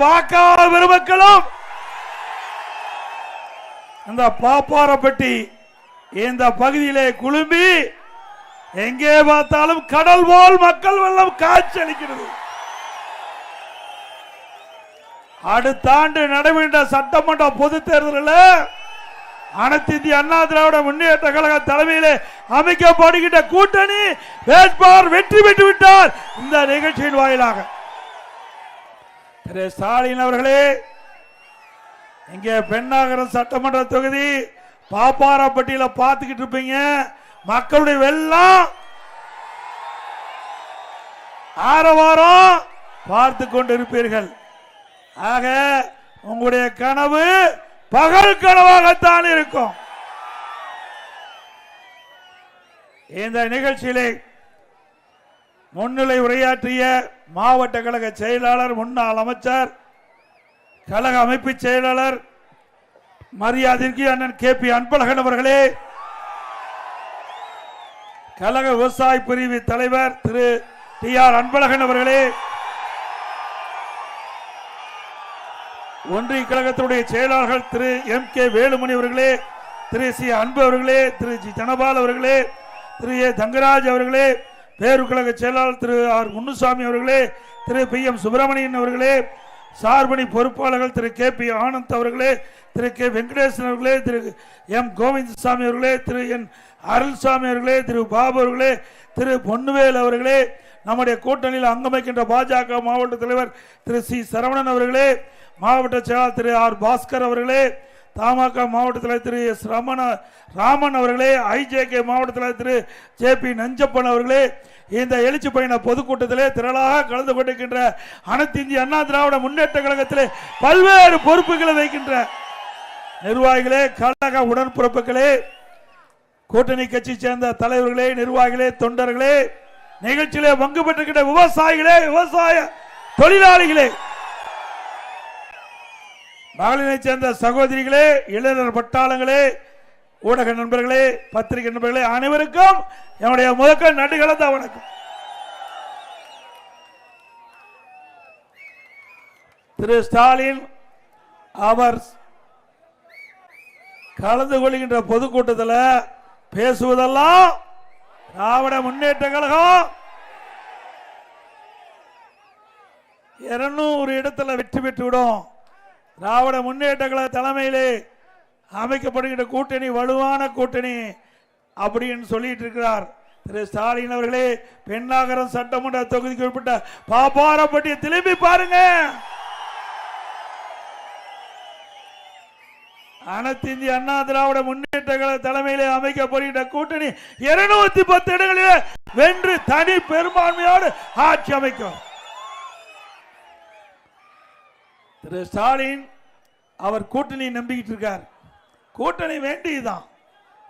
வாக்காளர் பெருமக்களும் இந்த பாப்பாரப்பட்டி இந்த பகுதியிலே குழும்பி எங்கே பார்த்தாலும் கடல் போல் மக்கள் வெள்ளம் காட்சியளிக்கிறது. அடுத்த ஆண்டு நடைபெற்ற சட்டமன்ற பொது தேர்தலில் அனைத்து இந்திய அண்ணா திராவிட முன்னேற்ற கழக தலைமையிலே அமைக்கப்படுகின்ற கூட்டணி வேட்பாளர் வெற்றி பெற்று விட்டார். இந்த நிகழ்ச்சியின் வாயிலாக திரு ஸ்டாலின் அவர்களே, இங்கே பெண்ணாகரம் சட்டமன்ற தொகுதி பாப்பாரப்பட்டியில பார்த்துக்கிட்டு இருப்பீங்க. மக்களுடைய வெள்ளம் ஆரவாரம் பார்த்து கொண்டிருப்பீர்கள். ஆக உங்களுடைய கனவு பகல் கனவாகத்தான் இருக்கும். இந்த நிகழ்ச்சியிலே முன்னிலை உரையாற்றிய மாவட்ட கழக செயலாளர், முன்னாள் அமைச்சர், கழக அமைப்பு செயலாளர் மரியாதைக்கு அண்ணன் KP அன்பழகன் அவர்களே, கழக விவசாய பிரிவு தலைவர் திரு TR அன்பழகன் அவர்களே, ஒன்றிய கழகத்தினுடைய செயலாளர்கள் திரு MK வேலுமணி அவர்களே, திரு C அன்பு அவர்களே, திரு G தனபால் அவர்களே, திரு A தங்கராஜ் அவர்களே, பேரு கழக செயலாளர் திரு R முன்னுசாமி அவர்களே, திரு PM சுப்பிரமணியன் அவர்களே, சார்பணி பொறுப்பாளர்கள் திரு KP ஆனந்த் அவர்களே, திரு K வெங்கடேசன் அவர்களே, திரு M கோவிந்தசாமி அவர்களே, திரு N அருள்சாமி அவர்களே, திரு பாபு அவர்களே, திரு பொன்னுவேல் அவர்களே, நம்முடைய கூட்டணியில் அங்கமைக்கின்ற பாஜக மாவட்ட தலைவர் திரு C சரவணன் அவர்களே, மாவட்ட செயலாளர் திரு R பாஸ்கர் அவர்களே, தமாக மாவட்ட தலைவர் திரு S ராமன் அவர்களே, IJK மாவட்ட தலைவர் திரு JP நஞ்சப்பன் அவர்களே, இந்த எழுச்சி பயண பொதுக்கூட்டத்திலே திரளாக கலந்து கொண்டிருக்கின்ற அனைத்து இந்திய அண்ணா திராவிட முன்னேற்ற கழகத்திலே பல்வேறு பொறுப்புகளை வைக்கின்ற நிர்வாகிகளே, கழக உடன்பிறப்புகளே, கூட்டணி கட்சி சேர்ந்த தலைவர்களே, நிர்வாகிகளே, தொண்டர்களே, நிகழ்ச்சியிலே பங்கு பெற்றிருக்கின்ற விவசாயிகளே, விவசாய தொழிலாளிகளே, மகளிரை சேர்ந்த சகோதரிகளே, இளைஞர் பட்டாளங்களே, ஊடக நண்பர்களே, பத்திரிகை நண்பர்களே, அனைவருக்கும் என்னுடைய முதற்க நன்றி கலந்த வணக்கம். திரு ஸ்டாலின் அவர் கலந்து கொள்கின்ற பொதுக்கூட்டத்தில் பேசுவதெல்லாம் திராவிட முன்னேற்ற கழகம் 200 இடத்துல வெற்றி பெற்றுவிடும். திராவிட முன்னேற்ற கழக தலைமையிலே அமைக்கப்படுகின்ற கூட்டணி வலுவான கூட்டணி அப்படின்னு சொல்லிட்டு இருக்கிறார் திரு ஸ்டாலின் அவர்களே. பெண்ணாகரம் சட்டமன்ற தொகுதிக்கு உட்பட்ட பாப்பாரப்பட்டியை திரும்பி பாருங்க. அனைத்து இந்திய அண்ணா திராவிட முன்னேற்ற கழக தலைமையிலே அமைக்கப்படுகின்ற கூட்டணி 210 இடங்களிலே வென்று தனி பெரும்பான்மையோடு ஆட்சி அமைக்கும். திரு ஸ்டாலின் அவர் கூட்டணி நம்பிக்கிட்டு இருக்கார். கூட்டணி வேண்டியதுதான்.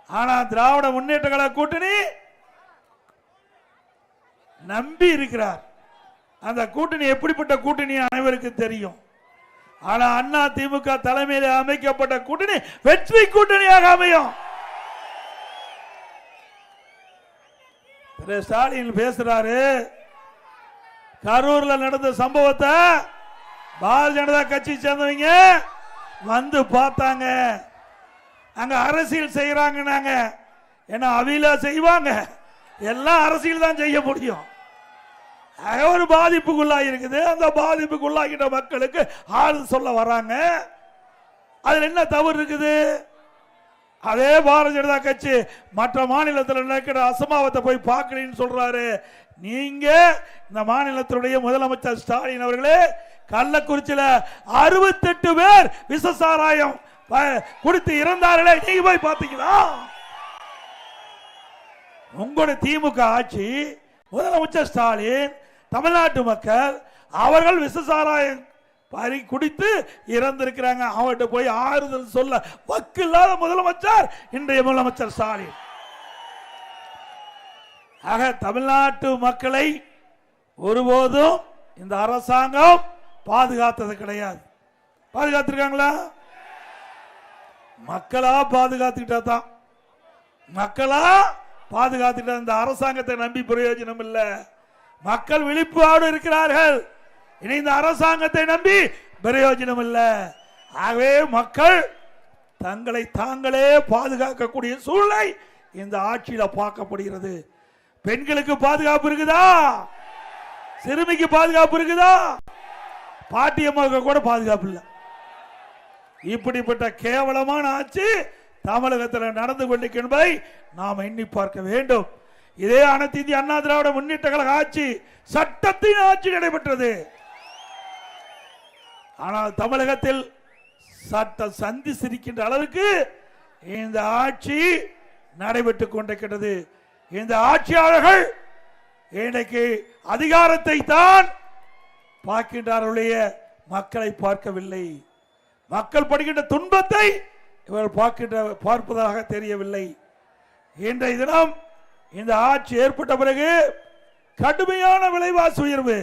ஆனா திராவிட முன்னேற்ற கழக கூட்டணி நம்பி இருக்கிறார். அந்த கூட்டணி எப்படிப்பட்ட கூட்டணி அனைவருக்கு தெரியும். ஆனா அண்ணா திமுக தலைமையில் அமைக்கப்பட்ட கூட்டணி வெற்றி கூட்டணியாக அமையும். திரு ஸ்டாலின் பேசுறாரு, கரூர்ல நடந்த சம்பவத்தை பாரதிய ஜனதா கட்சி சேர்ந்தவங்க வந்து பார்த்தாங்க. அங்க அரசியல் செய்யறாங்க. ஏன்னா அவில செய்வாங்க, எல்லாம் அரசியல் தான் செய்ய முடியும். ஒரு பாதிப்புக்குள்ளாகி இருக்குது. அந்த பாதிப்புக்குள்ளாகிட்ட மக்களுக்கு ஆறுதல் சொல்ல வராங்க. அதுல என்ன தவறு இருக்குது? அதே பாரதிய ஜனதா கட்சி மற்ற மாநிலத்தில் நடக்கிற அசம்பாவத்தை போய் பார்க்கலன்னு சொல்றாரு. நீங்க இந்த மாநிலத்தினுடைய முதலமைச்சர் ஸ்டாலின் அவர்களே, கள்ளக்குறிச்சியில 68 பேர் விஷசாராயம் குடித்து இறந்தார்களே, நீங்க போய் பார்த்தீங்களா? உங்களுடைய திமுக ஆட்சி, முதலமைச்சர் ஸ்டாலின், தமிழ்நாட்டு மக்கள் அவர்கள் விஷசாராயம் குடித்து இறந்திருக்கிறாங்க. அவர்கிட்ட போய் ஆறுதல் சொல்ல வக்கில்லாத முதலமைச்சர் இன்றைய முதலமைச்சர் ஸ்டாலின். ஆக தமிழ்நாட்டு மக்களை ஒருபோதும் இந்த அரசாங்கம் பாதுகாத்தது கிடையாது. பாதுகாத்திருக்காங்களா? மக்களா பாதுகாத்துக்கிட்டா தான். மக்களா பாதுகாத்துக்கிட்ட இந்த அரசாங்கத்தை நம்பி பிரயோஜனம் இல்லை. மக்கள் விழிப்போடு இருக்கிறார்கள். இனி இந்த அரசாங்கத்தை நம்பி பிரயோஜனம் இல்லை. ஆகவே மக்கள் தங்களை தாங்களே பாதுகாக்கக்கூடிய சூழ்நிலை இந்த ஆட்சியில பார்க்கப்படுகிறது. பெண்களுக்கு பாதுகாப்பு இருக்குதா? சிறுமிக்கு பாதுகாப்பு இருக்குதா? பாட்டியம்மாவுக்கு கூட பாதுகாப்பு இல்லை. இப்படிப்பட்ட கேவலமான ஆட்சி தமிழகத்தில் நடந்து கொண்டிருப்பதை நாம் எண்ணி பார்க்க வேண்டும். இதே அனைத்து இந்திய அண்ணா திராவிட முன்னேற்ற கழக ஆட்சி சட்டத்தின் ஆட்சி நடைபெற்றது. ஆனால் தமிழகத்தில் சட்டம் சந்தி சிரிக்கின்ற அளவுக்கு இந்த ஆட்சி நடைபெற்றுக் கொண்டிருக்கிறது. இந்த ஆட்சியாளர்கள் இன்றைக்கு அதிகாரத்தை தான் பார்க்கின்றார்களுடைய மக்களை பார்க்கவில்லை. மக்கள் படுகின்ற துன்பத்தை இவர்கள் பார்ப்பதாக தெரியவில்லை. இன்றைய தினம் இந்த ஆட்சி ஏற்பட்ட பிறகு கடுமையான விலைவாசி உயர்வு,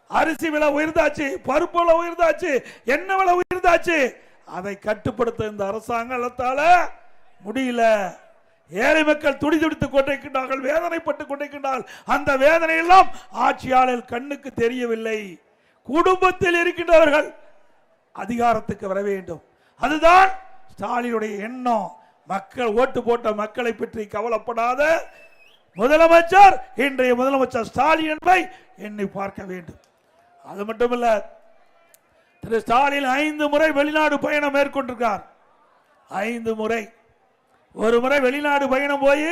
அரிசி விலை உயர்ந்தாச்சு, பருப்பு விலை உயர்ந்தாச்சு, எண்ணெய் விலை உயர்ந்தாச்சு. அதை கட்டுப்படுத்த இந்த அரசாங்கத்தால முடியல. ஏழை மக்கள் துடி துடித்துக் கொண்டிருக்கின்றார்கள், வேதனைப்பட்டுக் கொண்டிருக்கின்றார்கள். அந்த வேதனை எல்லாம் ஆட்சியாளர் கண்ணுக்கு தெரியவில்லை. குடும்பத்தில் இருக்கின்றவர்கள் அதிகாரத்துக்கு வர வேண்டும், அதுதான் ஸ்டாலினுடைய எண்ணம். மக்கள் ஓட்டு போட்ட மக்களை பற்றி கவலைப்படாத முதலமைச்சர் இன்றைய முதலமைச்சர் ஸ்டாலின் என்பதை எண்ணி பார்க்க வேண்டும். அது மட்டுமல்ல, திரு ஸ்டாலின் 5 முறை வெளிநாடு பயணம் மேற்கொண்டிருக்கார். 5 முறை. ஒரு முறை வெளிநாடு பயணம் போய்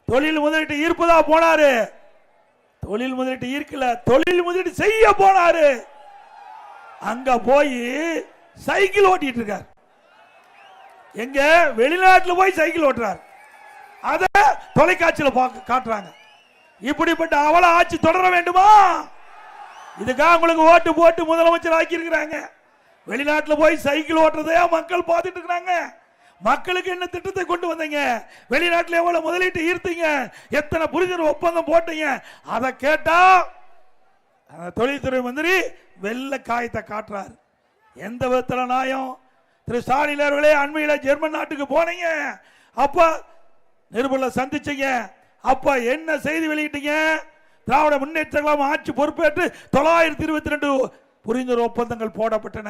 தொழில் முதலீட்டு ஈர்ப்பதா போனாரு. தொழில் முதலீட்டு ஈர்க்கல, தொழில் முதலீட்டு செய்ய போனாரு. அங்க போய் சைக்கிள் ஓட்டிட்டு இருக்கார். எங்க வெளிநாட்டில் போய் சைக்கிள் ஓட்டுறார். அத தொலைக்காட்சியில் காட்டுறாங்க. இப்படிப்பட்ட அவல ஆட்சி தொடர வேண்டுமா? இதுக்காக உங்களுக்கு ஓட்டு போட்டு முதலமைச்சர் ஆக்கி இருக்கிறாங்க. வெளிநாட்டில் போய் சைக்கிள் ஓட்டுறதையா மக்கள் பார்த்துட்டு இருக்கிறாங்க. மக்களுக்கு என்ன திட்டத்தை கொண்டு வந்தீங்க? வெளிநாட்டில் எவ்வளவு முதலீட்டு ஈர்த்தீங்க? எத்தனை புரிதல் ஒப்பந்தம் போட்டீங்க? அதை கேட்டா தொழில்துறை மந்திரி வெள்ள காயத்தை காட்டுறார். எந்த விதத்தில் நியாயம்? திரு ஸ்டாலின் அவர்களே அண்மையில் ஜெர்மன் நாட்டுக்கு போனீங்க, அப்ப நிருபர்களை சந்திச்சீங்க. அப்ப என்ன செய்தி வெளியிட்டீங்க? திராவிட முன்னேற்ற கழகம் ஆட்சி பொறுப்பேற்று 922 புரிந்துணர்வு ஒப்பந்தங்கள் போடப்பட்டன.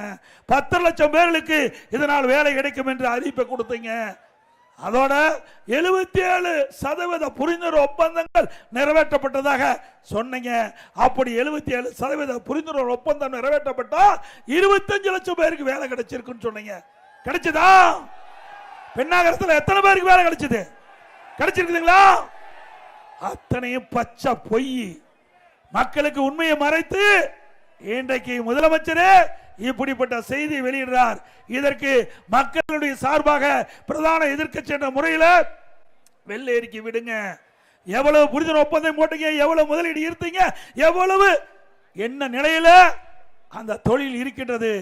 10 லட்சம் பேர்களுக்கு இதனால் வேலை கிடைக்கும் என்று அறிவிப்பை கொடுத்தீங்க. அதோட 77% புரிந்துணர்வு ஒப்பந்தங்கள் நிறைவேற்றப்பட்டதாக சொன்னீங்க. அப்படி 77% புரிந்துணர்வு ஒப்பந்தம் நிறைவேற்றப்பட்டா 25 லட்சம் பேருக்கு வேலை கிடைச்சிருக்குன்னு சொன்னீங்க. கிடைச்சதா? பெண்ணாகரத்தில் எத்தனை பேருக்கு வேலை கிடைச்சது? கிடைச்சிருக்குதுங்களா? அத்தனையும் பச்சை பொய். மக்களுக்கு உண்மையை மறைத்து இன்றைக்கு முதலமைச்சரே இப்படிப்பட்ட செய்தி வெளியிடுறார். இதற்கு மக்களுடைய சார்பாக பிரதான எதிர்க்கட்சி என்ற முறையில் வெள்ளை அறிக்கை விடுங்க. எவ்வளவு புரிதல் ஒப்பந்தம் போட்டீங்க, எவ்வளவு முதலீடு ஈர்த்தீங்க, எவ்வளவு என்ன நிலையில அந்த தொழில் இருக்கின்றது,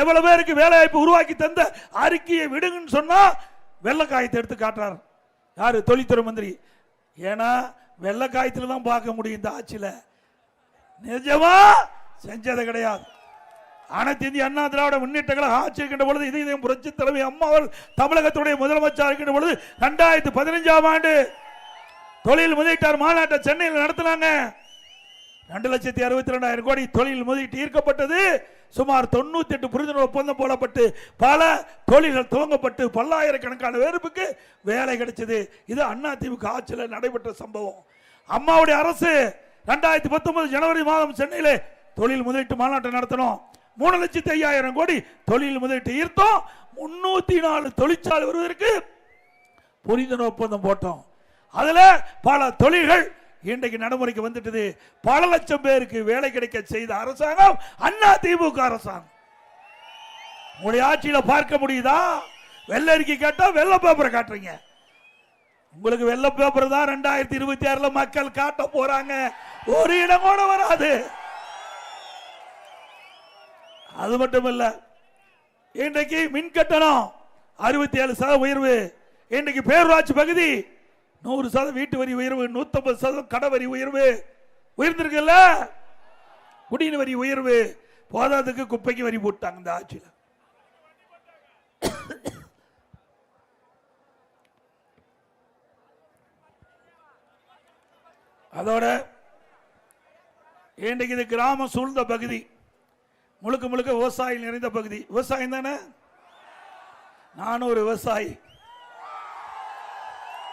எவ்வளவு பேருக்கு வேலை வாய்ப்பு உருவாக்கி தந்த அறிக்கையை விடுங்கன்னு சொன்னா வெள்ளக்காயத்தை எடுத்து காட்டுறார். யாரு? தொழில்துறை மந்திரி. ஏன்னா வெள்ளக்காயத்தில் தான் பார்க்க முடியும் இந்த ஆட்சியில. நிஜமா செஞ்சது கிடையாது. அனைத்து இந்திய அண்ணா திராவிட முன்னேற்ற கழக ஆட்சி இருக்கின்ற பொழுது, இதயம் புரட்சி தலைவி அம்மா அவர்கள் தமிழகத்துடைய முதலமைச்சர் இருக்கின்ற பொழுது 2015ஆம் ஆண்டு தொழில் முதலீட்டார் மாநாட்டை சென்னையில் நடத்தினாங்க. 2,62,000 கோடி தொழில் முதலீட்டு ஈர்க்கப்பட்டது. சுமார் 98 புரிந்துணர்வு ஒப்பந்தம் போடப்பட்டு பல தொழில்கள் துவங்கப்பட்டு பல்லாயிரக்கணக்கான பேருக்கு வேலை கிடைச்சது. இது அதிமுக ஆட்சியில் நடைபெற்ற சம்பவம். அம்மாவுடைய அரசு 2019 ஜனவரி மாதம் சென்னையிலே தொழில் முதலீட்டு மாநாட்டை நடத்தணும். 3,05,000 கோடி தொழில் முதலீட்டு ஈர்த்தோம். 304 தொழிற்சாலை வருவதற்கு புரிந்துணர்வு ஒப்பந்தம் போட்டோம். அதுல பல தொழில்கள் இன்றைக்கு நடைமுறைக்கு வந்துட்டது. பல லட்சம் பேருக்கு வேலை கிடைக்க செய்த அரசாங்கம் அதிமுக அரசாங்கம். உங்களுடைய ஆட்சியில பார்க்க முடியுதா? வெள்ளை அறிக்கை கேட்டா வெள்ளை பேப்பரை காட்டுறீங்க. உங்களுக்கு வெள்ளை பேப்பர் தான் 2026 மக்கள் காட்ட போறாங்க. ஒரு இடம் கூட வராது. அது மட்டுமல்ல, இன்றைக்கு மின் கட்டணம் 67% உயர்வு. இன்றைக்கு பேரூராட்சி பகுதி 100% வீட்டு வரி உயர்வு, 150% கடை வரி உயர்வு உயர்ந்திருக்குல்ல. குடிநீர் வரி உயர்வு போதாதுக்கு குப்பைக்கு வரி போட்டாங்க இந்த ஆட்சியில். அதோட இன்றைக்கு இது கிராம சூழ்ந்த பகுதி. முழுக்க முழுக்க விவசாயம் நிறைந்த பகுதி. விவசாயம் தானே? நானும் ஒரு விவசாயி.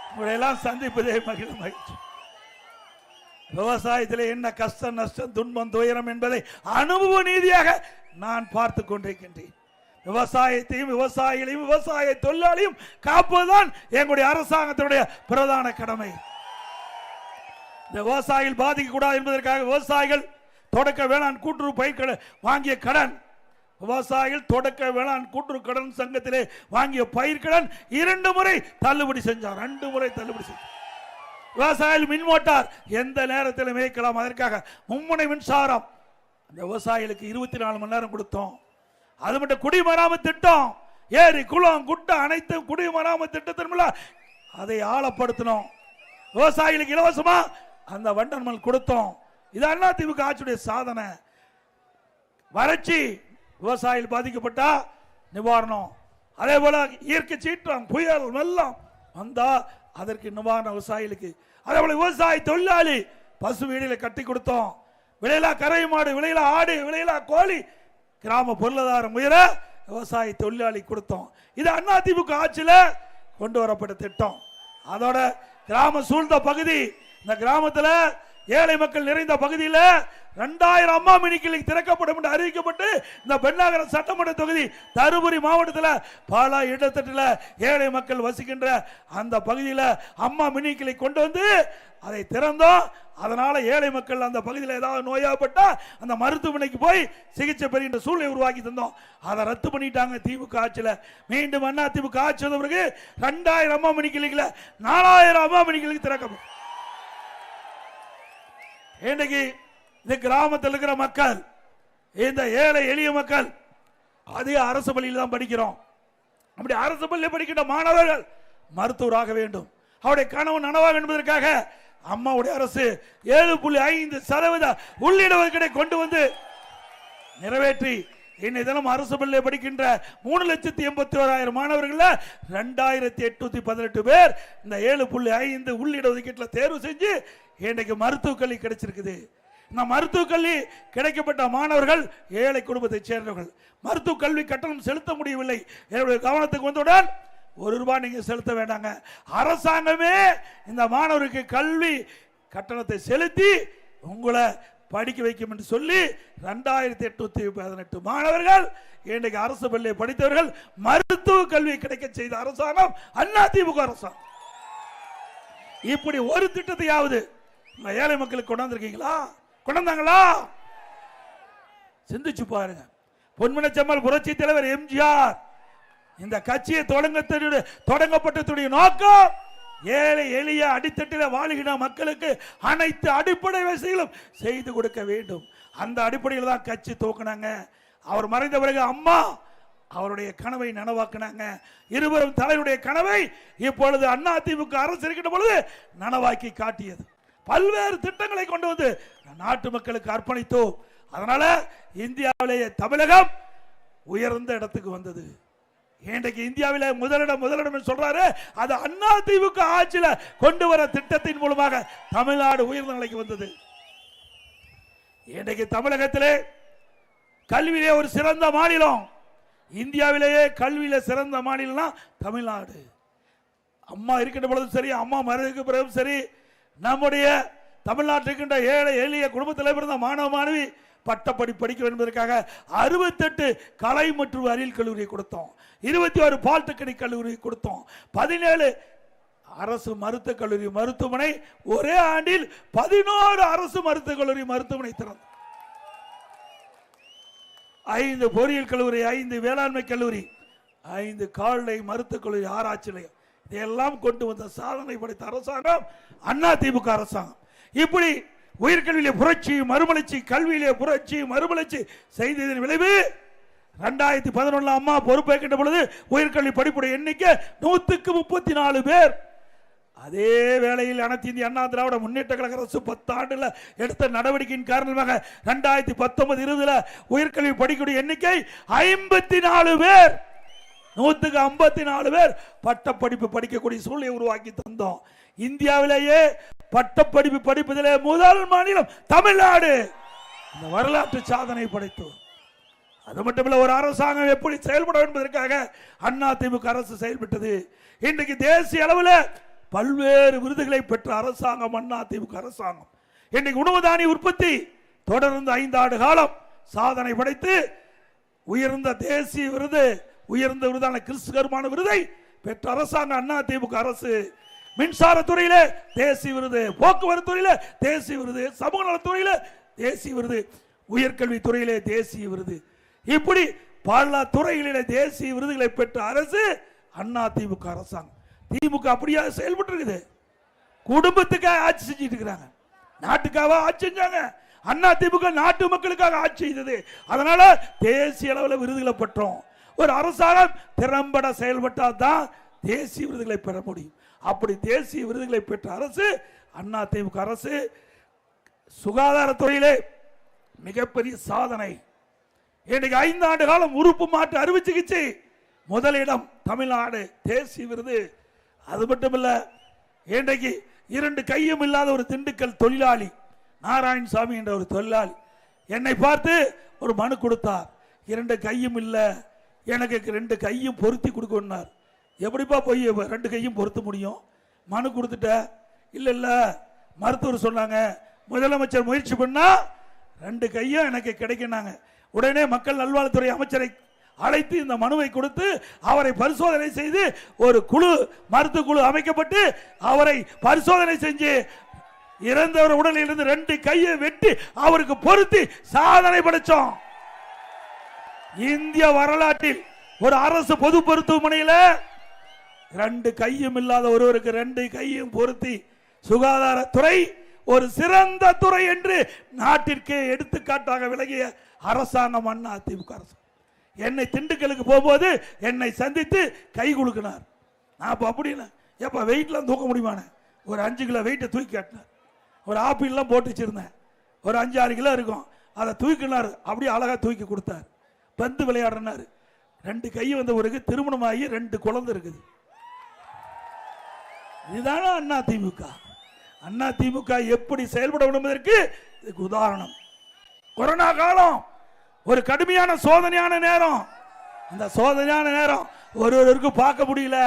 உங்களையெல்லாம் சந்திப்பதே மகிழ்ச்சி. விவசாயத்தில் என்ன கஷ்டம், நஷ்டம், துன்பம், துயரம் என்பதை அனுபவ நீதியாக நான் பார்த்து கொண்டிருக்கின்றேன். விவசாயத்தையும் விவசாயிகளையும் விவசாய தொழிலாளியும் காப்பதுதான் எங்களுடைய அரசாங்கத்தினுடைய பிரதான கடமை. இந்த விவசாயிகள் பாதிக்க கூடாது என்பதற்காக விவசாயிகள் தொடக்க வேளாண் கூட்டுறவு பயிர்களை வாங்கிய கடன், விவசாயிகள் தொடக்க வேளாண் கூட்டுறவு கடன் சங்கத்திலே வாங்கிய பயிர்கடன் 2 முறை தள்ளுபடி செஞ்சார். 2 முறை தள்ளுபடி செஞ்சார். விவசாயிகள் மின் மோட்டார் எந்த நேரத்தில் மேய்க்கலாம், அதற்காக மும்முனை மின்சாரம் அந்த விவசாயிகளுக்கு 24 மணி நேரம் கொடுத்தோம். அது மட்டும் குடிமராமத்து திட்டம், ஏரி குளம் குட்டை அனைத்து குடிமராமத்து திட்டத்தின் மூலம் அதை ஆழப்படுத்தணும். விவசாயிகளுக்கு இலவசமா அந்த வண்டன்மல் கொடுத்தோம். இது அதிமுக ஆட்சியுடைய சாதனை. வறட்சி விவசாயிகள் பாதிக்கப்பட்டா நிவாரணம், அதே போல இயற்கை சீற்றம், புயல், வெள்ளம் வந்தா அதற்கு நிவாரணம் விவசாயிகளுக்கு. அதே போல விவசாய தொழிலாளி பசு வீடுகளை கட்டி கொடுத்தோம். விளையிலா கரை மாடு, விளையிலா ஆடு, விளையிலா கோழி, கிராம பொருளாதாரம் உயர விவசாய தொழிலாளி கொடுத்தோம். இது அதிமுக ஆட்சியில் கொண்டு வரப்பட்ட திட்டம். அதோட கிராம சூழ்ந்த பகுதி, இந்த கிராமத்தில் ஏழை மக்கள் நிறைந்த பகுதியில் 2000 அம்மா மினி கிளினிக் திறக்கப்படும் என்று அறிவிக்கப்பட்டு இந்த பெண்ணாகரம் சட்டமன்ற தொகுதி தருமபுரி மாவட்டத்தில் பல இடத்தட்டில் ஏழை மக்கள் வசிக்கின்ற அந்த பகுதியில் அம்மா மினி கிளினிக் கொண்டு வந்து அதை திறந்தோம். அதனால ஏழை மக்கள் அந்த பகுதியில் ஏதாவது நோயாப்பட்டா அந்த மருத்துவமனைக்கு போய் சிகிச்சை பெறுகின்ற சூழ்நிலை உருவாக்கி தந்தோம். அதை ரத்து பண்ணிட்டாங்க திமுக ஆட்சியில். மீண்டும் அதிமுக ஆட்சி வந்த பிறகு 2000 அம்மா மினி கிளினிக்ல 4000 அம்மா மினி கிளினிக் திறக்கப்படும். இன்னைக்கு இந்த கிராமத்தில் இருக்கிற மக்கள், இந்த ஏழை எளிய மக்கள் அதிக அரசு பள்ளியில் தான் படிக்கிறோம். அப்படி அரசு பள்ளியில் படிக்கின்ற மாணவர்கள் மருத்துவராக வேண்டும், அவருடைய கனவு நனவாக என்பதற்காக அம்மாவுடைய அரசு 7.5% உள்ளிட ஒதுக்கீடை கொண்டு வந்து நிறைவேற்றி இன்னைக்கு தினம் அரசு பள்ளியில் படிக்கின்ற 3,81,000 மாணவர்கள் 2,818 பேர் இந்த 7.5 உள்ளிட ஒதுக்கீட்டில் தேர்வு செஞ்சு இன்றைக்கு மருத்துவக் கல்வி கிடைச்சிருக்குது. இந்த மருத்துவக் கல்வி கிடைக்கப்பட்ட மாணவர்கள் ஏழை குடும்பத்தை சேர்ந்தவர்கள். மருத்துவ கல்வி கட்டணம் செலுத்த முடியவில்லை. என்னுடைய கவனத்துக்கு வந்தவுடன் ₹1 நீங்க செலுத்த வேண்டாங்க, அரசாங்கமே இந்த மாணவருக்கு கல்வி கட்டணத்தை செலுத்தி உங்களை படிக்க வைக்கும் என்று சொல்லி 2,818 மாணவர்கள் இன்றைக்கு அரசு பள்ளியை படித்தவர்கள் மருத்துவ கல்வி கிடைக்க செய்த அரசாங்கம் அதிமுக அரசாங்கம். இப்படி ஒரு திட்டத்தையாவது ஏழை மக்களுக்கு கொண்டாந்துருக்கீங்களா? கொண்டாந்தாங்களா? சிந்திச்சு பாருங்க. பொன்மனச்செம்மல் புரட்சி தலைவர் எம்ஜிஆர் இந்த கட்சியை தொடங்கப்பட்டதுடைய நோக்கம் ஏழை எளிய அடித்தட்டில் வாழுகிற மக்களுக்கு அனைத்து அடிப்படை வசதிகளும் செய்து கொடுக்க வேண்டும். அந்த அடிப்படையில் தான் கட்சி துவக்கினாங்க. அவர் மறைந்த பிறகு அம்மா அவருடைய கனவை நனவாக்கினாங்க. இருவரும் தலைவருடைய கனவை இப்பொழுது அதிமுக அரசு இருக்கின்ற பொழுது நனவாக்கி காட்டியது. பல்வேறு திட்டங்களை கொண்டு வந்து நாட்டு மக்களுக்கு அர்ப்பணித்தோம். அதனால இந்தியாவிலேயே தமிழகம் உயர்ந்த இடத்துக்கு வந்தது. இன்றைக்கு இந்தியாவிலே முதலிடம் சொல்றாரு. அது அதிமுக ஆட்சியில கொண்டு வர திட்டத்தின் மூலமாக தமிழ்நாடு உயர்ந்த நிலைக்கு வந்தது. இன்றைக்கு தமிழகத்திலே கல்வியிலே ஒரு சிறந்த மாநிலம், இந்தியாவிலேயே கல்வியில சிறந்த மாநிலம் தமிழ்நாடு. அம்மா இருக்கின்ற பொழுதும் சரி, அம்மா மறைவுக்கு பிறகும் சரி, நம்முடைய தமிழ்நாட்டில் ஏழை எளிய குடும்பத்தில் பிறந்த மாணவ மாணவி பட்டப்படி படிக்க என்பதற்காக 68 கலை மற்றும் அறிவியல் கல்லூரியை கொடுத்தோம், 21 பாலிடெக்னிக் கல்லூரி கொடுத்தோம், 17 அரசு மருத்துவக் கல்லூரி மருத்துவமனை, ஒரே ஆண்டில் 11 அரசு மருத்துவக் கல்லூரி மருத்துவமனை திறந்தோம், 5 பொறியியல் கல்லூரி, 5 வேளாண்மை கல்லூரி, 5 கால்நடை மருத்துவக் கல்லூரி, ஆராய்ச்சி நிலையம், இதையெல்லாம் கொண்டு வந்த சாதனை படைத்த அரசாங்கம் அதிமுக அரசாங்கம். இப்படி உயர்கல்வியிலே புரட்சி மறுமலர்ச்சி, கல்வியிலே புரட்சி மறுமலர்ச்சி செய்ததன் விளைவு 2011 அம்மா பொறுப்பேற்கின்ற பொழுது உயர்கல்வி படிப்புடைய எண்ணிக்கை 134 பேர். அதே வேளையில் அனைத்து இந்திய அண்ணா திராவிட முன்னேற்ற கழக அரசு 10 ஆண்டுல எடுத்த நடவடிக்கையின் காரணமாக 2019-20 உயர்கல்வி படிக்கக்கூடிய எண்ணிக்கை 54 பேர், 154 பேர் பட்டப்படிப்பு படிக்கக்கூடிய சூழ்நிலை உருவாக்கி தந்தோம். இந்தியாவிலேயே பட்டப்படிப்பு படிப்பதிலே முதல் மாநிலம் தமிழ்நாடு. இந்த வரலாற்று சாதனை படைத்தோம். அது மட்டுமல்ல, ஒரு அரசாங்கம் எப்படி செயல்படும் என்பதற்காக அதிமுக அரசு செயல்பட்டது. இன்றைக்கு தேசிய அளவில் பல்வேறு விருதுகளை பெற்ற அரசாங்கம் அதிமுக அரசாங்கம். இன்றைக்கு உணவு தானிய உற்பத்தி தொடர்ந்து 5 ஆண்டு காலம் சாதனை படைத்து உயர்ந்த தேசிய விருது, உயர்ந்த விருதான கிறிஸ்துவமான விருதை பெற்ற அரசாங்கம் அதிமுக அரசு. மின்சார துறையில தேசிய விருது, போக்குவரத்து துறையில தேசிய விருது, சமூக நலத்துறையில தேசிய விருது, உயர்கல்வி துறையிலே தேசிய விருது, இப்படி பல துறைகளிலே தேசிய விருதுகளை பெற்ற அரசு அதிமுக அரசாங்கம். திமுக அப்படியா செயல்பட்டு இருக்குது? குடும்பத்துக்காக ஆட்சி செஞ்சிட்டு இருக்கிறாங்க, நாட்டுக்காக ஆட்சி செஞ்சாங்க. அதிமுக நாட்டு மக்களுக்காக ஆட்சி செய்தது. அதனால தேசிய அளவில் விருதுகளை பெற்றோம். ஒரு அரசாங்கம் திறம்பட செயல்பட்டால் தான் தேசிய விருதுகளை பெற முடியும். அப்படி தேசிய விருதுகளை பெற்ற அரசு அதிமுக அரசு. சுகாதாரத்துறையிலே மிகப்பெரிய சாதனை. இன்றைக்கு 5 ஆண்டு காலம் உறுப்பு மாற்று அறுவை சிகிச்சை முதலிடம் தமிழ்நாடு தேசிய விருது. அது மட்டுமல்ல, இன்றைக்கு 2 கையும் இல்லாத ஒரு திண்டுக்கல் தொழிலாளி நாராயணசாமி என்ற ஒரு தொழிலாளி என்னை பார்த்து ஒரு மனு கொடுத்தார். 2 கையும் இல்லை, எனக்கு 2 கையும் பொருத்தி கொடுக்கணும்னார். எப்படிப்பா போய் 2 கையும் பொருத்த முடியும்? மனு கொடுத்துட்ட. இல்ல இல்ல, மருத்துவர் சொன்னாங்க முதலமைச்சர் முயற்சி பண்ணா 2 கையும் எனக்கு கிடைக்கினாங்க. உடனே மக்கள் நல்வாழ்வுத்துறை அமைச்சரை அழைத்து இந்த மனுவை கொடுத்து அவரை பரிசோதனை செய்து ஒரு குழு, மருத்துவ குழு அமைக்கப்பட்டு அவரை பரிசோதனை செஞ்சு இறந்தவர் உடலில் இருந்து 2 கையை வெட்டி அவருக்கு பொருத்தி சாதனை படைச்சோம். இந்திய வரலாற்றில் ஒரு அரசு பொது மருத்துவமனையில் 2 கையும் இல்லாத ஒருவருக்கு 2 கையும் பொருத்தி சுகாதாரத்துறை ஒரு சிறந்த துறை என்று நாட்டிற்கே எடுத்துக்காட்டாக விளங்கிய அரசாங்கம் அதிமுக அரசு. என்னை திண்டுக்கலுக்கு போகும்போது என்னை சந்தித்து கை குலுக்கினார். நான் அப்படின்னா எப்ப வெயிட்லாம் தூக்க முடியுமான ஒரு 5 கிலோ வெயிட்டை தூக்கி காட்டினார். ஒரு ஆப்பிள்லாம் போட்டு வச்சிருந்தேன், ஒரு 5-6 கிலோ இருக்கும், அதை தூக்கினார். அப்படியே அழகா தூக்கி கொடுத்தார். பந்து விளையாடுறாரு. 2 கை வந்தவருக்கு திருமணமாகி 2 குழந்தை இருக்குது. இதுதான அதிமுக. அதிமுக எப்படி செயல்பட என்பதற்கு இதுக்கு உதாரணம். கொரோனா காலம் ஒரு கடுமையான சோதனையான நேரம். அந்த சோதனையான நேரம் ஒருவருக்கு பார்க்க முடியல,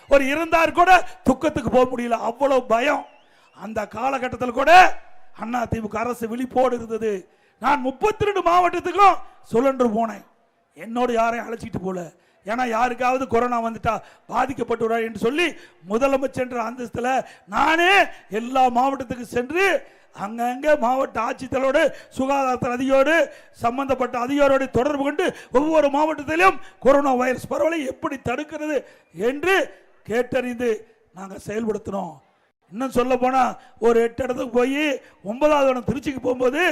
ஒரு இருந்தார் கூட துக்கத்துக்கு போக முடியல, அவ்வளவு பயம். அந்த காலகட்டத்தில் கூட அதிமுக அரசு விழிப்போடு இருந்தது. நான் 32 மாவட்டத்துக்கும் சுழன்று போனேன். என்னோடு யாரையும் அழைச்சிட்டு போல, ஏன்னா யாருக்காவது கொரோனா வந்துட்டா பாதிக்கப்பட்டுறார் என்று சொல்லி முதலமைச்சர் அந்தஸ்துல நானே எல்லா மாவட்டத்துக்கு சென்று அங்கங்க மாவட்ட ஆட்சித்தலைவரோடு சுகாதாரத்துறை அதிகாரியோடு சம்பந்தப்பட்ட அதிகாரியோடு தொடர்பு கொண்டு ஒவ்வொரு மாவட்டத்திலும் கொரோனா வைரஸ் பரவலை எப்படி தடுக்கிறது என்று கேட்டறிந்து நாங்கள் செயல்படுத்தினோம். இன்னும் சொல்ல போனா ஒரு 8 இடத்துக்கு போய் 9வது இடம் திருச்சிக்கு போகும்போது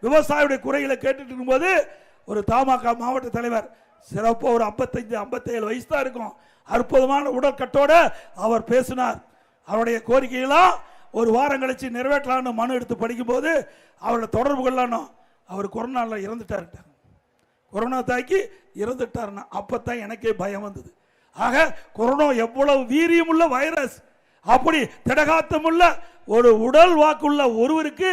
விவசாயியுடைய குறைகளை கேட்டுட்டு இருக்கும்போது ஒரு தமாக மாவட்ட தலைவர் சிறப்பு ஒரு 55-57 வயசு தான் இருக்கும், அற்புதமான உடற்கட்டோட அவர் பேசினார். அவருடைய கோரிக்கையெல்லாம் ஒரு வாரம் கழிச்சு நிறைவேற்றலான்னு மனு எடுத்து படிக்கும் போது அவரோட தொடர்பு கொள்ளணும். அவர் கொரோனால இறந்துட்டார், கொரோனா தாக்கி இறந்துட்டாருன்னா அப்பதான் எனக்கே பயம் வந்தது. ஆக கொரோனா எவ்வளவு வீரியமுள்ள வைரஸ், அப்படி திடகாத்தமுள்ள ஒரு உடல் வாக்குள்ள ஒருவருக்கு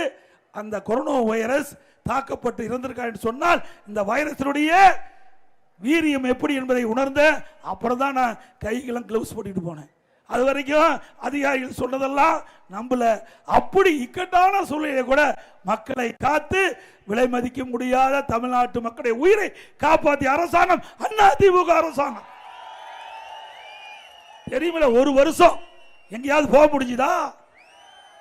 அந்த கொரோனா வைரஸ் தாக்கப்பட்டு இறந்திருக்காரு என்று சொன்னால் இந்த வைரஸினுடைய வீரியம் எப்படி என்பதை உணர்ந்த அப்புறம் தான் நான் கைக்கெல்லாம் கிளவுஸ் போட்டுட்டு போனேன். அது வரைக்கும் அதிகாரிகள் சொன்னதெல்லாம் நம்பல. அப்படி இக்கட்டான சூழ்நிலை கூட மக்களை காத்து விலை மதிக்க முடியாத தமிழ்நாட்டு மக்களுடைய உயிரை காப்பாற்றிய அரசாங்கம் அதிமுக அரசாங்கம். தெரியுமில்ல, ஒரு வருஷம் எங்கேயாவது போக முடிஞ்சுதா?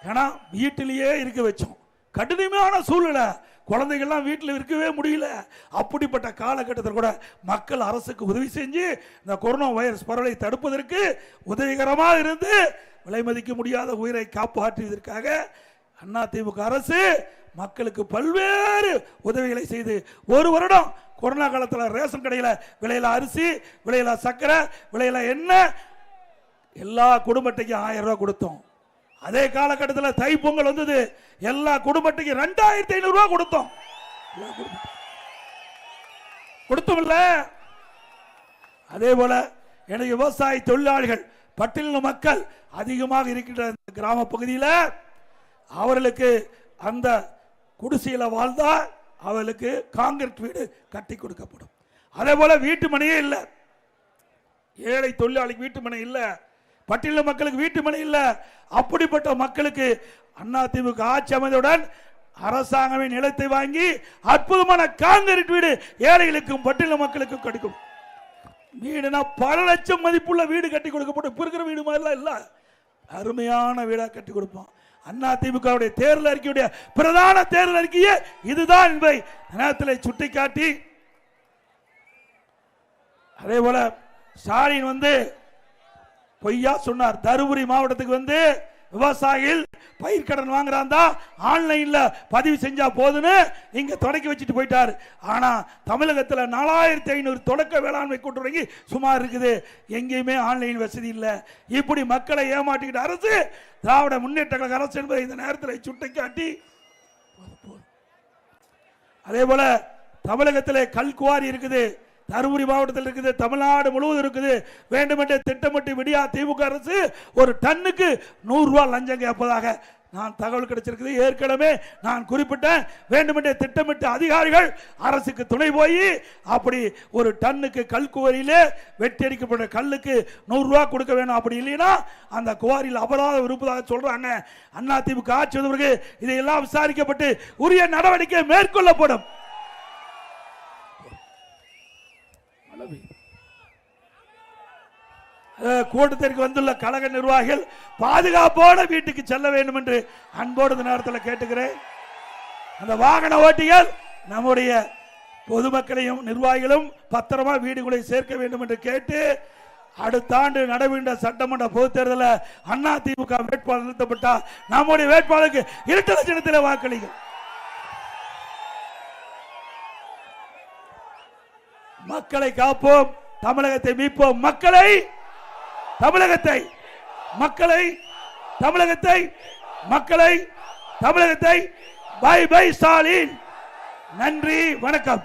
ஏன்னா வீட்டிலேயே இருக்க வச்சோம். கடினமான சூழ்நிலை, குழந்தைகள்லாம் வீட்டில் இருக்கவே முடியல. அப்படிப்பட்ட காலகட்டத்தில் கூட மக்கள் அரசுக்கு உதவி செஞ்சு இந்த கொரோனா வைரஸ் பரவலை தடுப்பதற்கு உதவிகரமாக இருந்து விலை மதிக்க முடியாத உயிரை காப்பாற்றியதற்காக அதிமுக அரசு மக்களுக்கு பல்வேறு உதவிகளை செய்து ஒரு வருடம் கொரோனா காலத்தில் ரேஷன் கடையில் விலையில அரிசி, விலையில சர்க்கரை, விலையில எண்ணெய் எல்லா குடும்பத்தையும் 1000 ரூபாய் கொடுத்தோம். அதே காலகட்டத்தில் தை பொங்கல் வந்தது, எல்லா குடும்பத்துக்கு 2500 ரூபாய் கொடுத்தோம். கொடுத்தோம்ல. அதே போல எனக்கு விவசாய தொழிலாளிகள், பட்டியலின மக்கள் அதிகமாக இருக்கின்ற கிராம பகுதியில் அவர்களுக்கு அந்த குடிசையில் வாழ்ந்தா அவர்களுக்கு காங்கிரீட் வீடு கட்டி கொடுக்கப்படும். அதே போல வீட்டு மனையே இல்லை. ஏழை தொழிலாளிக்கு வீட்டு மனை இல்லை, பட்டியல மக்களுக்கு வீட்டு மனை இல்லை. அப்படிப்பட்ட மக்களுக்கு அதிமுக ஆட்சி அமைந்தவுடன் அரசாங்கமே நிலத்தை வாங்கி அற்புதமான காங்கிரீட் வீடு ஏழைகளுக்கும் பட்டியல மக்களுக்கும் கிடைக்கும். வீடுனா பல லட்சம் மதிப்புள்ள வீடு கட்டி கொடுக்கப்படும். இருக்கிற வீடு மாதிரிலாம் இல்ல, அருமையான வீடா கட்டி கொடுப்போம். அதிமுக தேர்தல் அறிக்கையுடைய பிரதான தேர்தல் அறிக்கையே இதுதான் என்பதை நேரத்தில் சுட்டிக்காட்டி, அதே போல ஸ்டாலின் பொய்யா சொன்னார். தருமபுரி மாவட்டத்துக்கு விவசாயிகள் பயிர்க்கடன் வாங்குறாந்தா ஆன்லைன்ல பதிவு செஞ்சா போதுன்னு இங்க தொடக்கி வச்சுட்டு போயிட்டாரு. ஆனா தமிழகத்தில் 4500 தொடக்க வேளாண்மை கூட்டுறவு சுமார் இருக்குது. எங்கேயுமே ஆன்லைன் வசதி இல்லை. இப்படி மக்களை ஏமாற்றிக்கிட்ட அரசு திராவிட முன்னேற்ற கழக அரசு என்பதை இந்த நேரத்தில் சுட்டிக்காட்டி, அதே போல தமிழகத்தில் கல்குவாரி இருக்குது, தருமபுரி மாவட்டத்தில் இருக்குது, தமிழ்நாடு முழுவதும் இருக்குது. வேண்டுமென்றே திட்டமிட்டு விடியா திமுக அரசு ஒரு டன்னுக்கு 100 ரூபாய் லஞ்சம் கேட்பதாக நான் தகவல் கிடைச்சிருக்குது. ஏற்கனவே நான் குறிப்பிட்டேன், வேண்டுமென்றே திட்டமிட்டு அதிகாரிகள் அரசுக்கு துணை போய் அப்படி ஒரு டன்னுக்கு கல் குவாரியிலே வெட்டி அடிக்கப்பட்ட கல்லுக்கு 100 ரூபாய் கொடுக்க வேணும். அப்படி இல்லைன்னா அந்த குவாரியில் அபராதம் இருப்பதாக சொல்றாங்க. அதிமுக ஆட்சி வந்தவருக்கு இதையெல்லாம் விசாரிக்கப்பட்டு உரிய நடவடிக்கை மேற்கொள்ளப்படும். கூட்டத்திற்கு வந்துள்ள கழக நிர்வாகிகள் பாதுகாப்போடு வீட்டுக்கு செல்ல வேண்டும் என்று அன்போடு இந்த நேரத்தில் கேட்டுக்கிறேன். அந்த வாகன ஓட்டிகள் நம்முடைய பொதுமக்களையும் நிர்வாகிகளும் பத்திரமா வீடுகளை சேர்க்க வேண்டும் என்று கேட்டு, அடுத்த ஆண்டு நடைபெறுகின்ற சட்டமன்ற பொதுத் தேர்தலில் அதிமுக வேட்பாளர் நிறுத்தப்பட்டால் நம்முடைய வேட்பாளருக்கு இரட்டை லட்சணத்தில் வாக்களிக்கும். மக்களை காப்போம், தமிழகத்தை மீட்போம். தமிழகத்தை பை பை ஸ்டாலின். நன்றி, வணக்கம்.